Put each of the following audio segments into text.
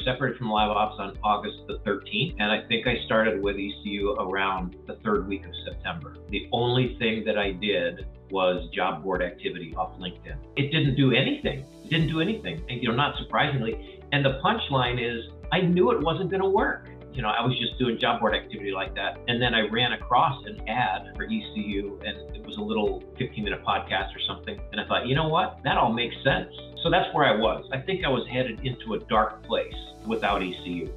separated from live ops on August the 13th, and I think I started with ECU around the third week of September. The only thing that I did was job board activity off LinkedIn. It didn't do anything. And, not surprisingly. And the punchline is, I knew it wasn't going to work. I was just doing job board activity like that. And then I ran across an ad for ECU, and it was a little 15-minute podcast or something. And I thought, you know what? That all makes sense. So that's where I was. I think I was headed into a dark place without ECU.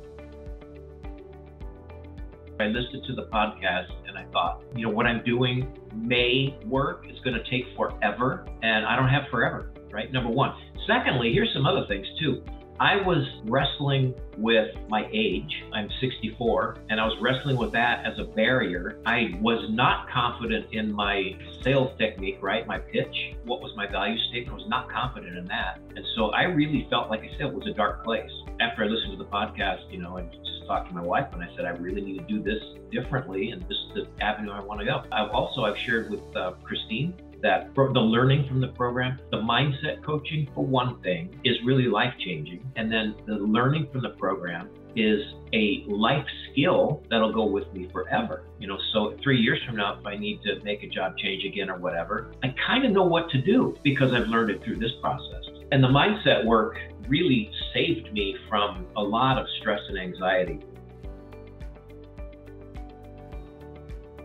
I listened to the podcast and I thought, what I'm doing may work. It's going to take forever, and I don't have forever, right? Number one. Secondly, here's some other things too. I was wrestling with my age. I'm 64, and I was wrestling with that as a barrier. I was not confident in my sales technique, right? My pitch. What was my value statement? I was not confident in that. And so I really felt, like I said, it was a dark place. After I listened to the podcast, I just talked to my wife and I said, I really need to do this differently, and this is the avenue I want to go. I've shared with Kristina that the learning from the program, the mindset coaching, for one thing, is really life-changing. And then the learning from the program is a life skill that'll go with me forever. So 3 years from now, if I need to make a job change again or whatever, I kind of know what to do because I've learned it through this process. And the mindset work really saved me from a lot of stress and anxiety.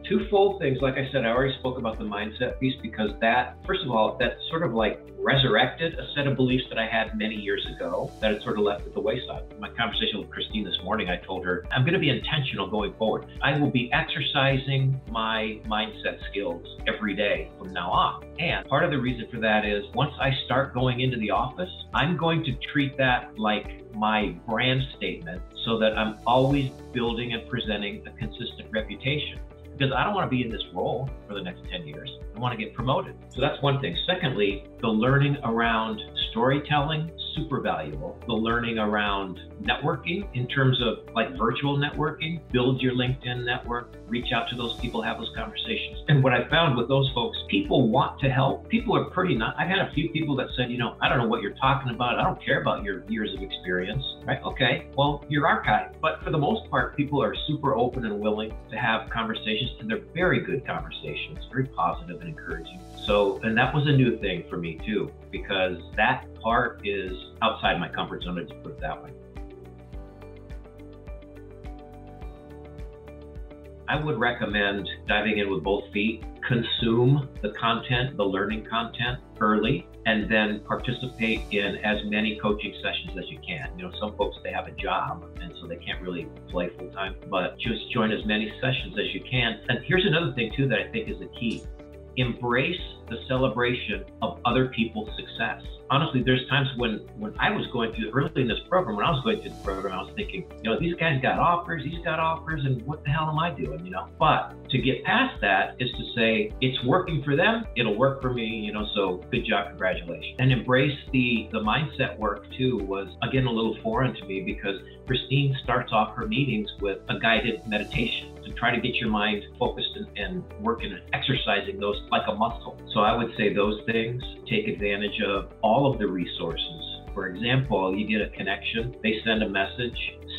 Twofold things. Like I said, I already spoke about the mindset piece because that, first of all, that sort of like resurrected a set of beliefs that I had many years ago that had sort of left at the wayside. In my conversation with Kristina this morning, I told her, I'm going to be intentional going forward. I will be exercising my mindset skills every day from now on. And part of the reason for that is once I start going into the office, I'm going to treat that like my brand statement so that I'm always building and presenting a consistent reputation. Because I don't want to be in this role for the next 10 years. I want to get promoted. So that's one thing. Secondly, the learning around storytelling, super valuable. The learning around networking in terms of like virtual networking, build your LinkedIn network, reach out to those people, have those conversations. And what I found with those folks, people want to help. People are pretty nice. I've had a few people that said, I don't know what you're talking about. I don't care about your years of experience, right? Okay, well, you're archived. But for the most part, people are super open and willing to have conversations, and they're very good conversations, very positive and encouraging. So, and that was a new thing for me too, because that part is outside my comfort zone, to put it that way. I would recommend diving in with both feet, consume the content, the learning content early, and then participate in as many coaching sessions as you can. Some folks, they have a job, and so they can't really play full time, but just join as many sessions as you can. And here's another thing too that I think is the key. Embrace the celebration of other people's success. Honestly, there's times when I was going through, early in this program, I was thinking, these guys got offers, and what the hell am I doing, But to get past that is to say, it's working for them, it'll work for me, so good job, congratulations. And embrace the mindset work too was, again, a little foreign to me because Kristina starts off her meetings with a guided meditation to try to get your mind focused and working and exercising those like a muscle. So I would say those things, take advantage of all of the resources. For example, you get a connection, they send a message,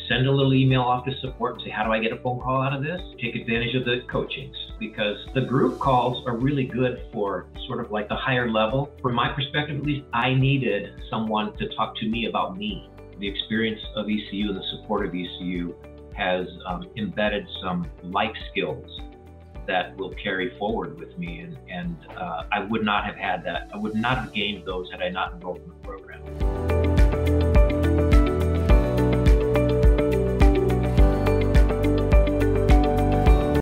send a little email off to support and say, how do I get a phone call out of this? Take advantage of the coachings, because the group calls are really good for sort of like the higher level. From my perspective, at least, I needed someone to talk to me about me. The experience of ECU and the support of ECU has embedded some life skills that will carry forward with me. And I would not have had that. I would not have gained those had I not enrolled in the program.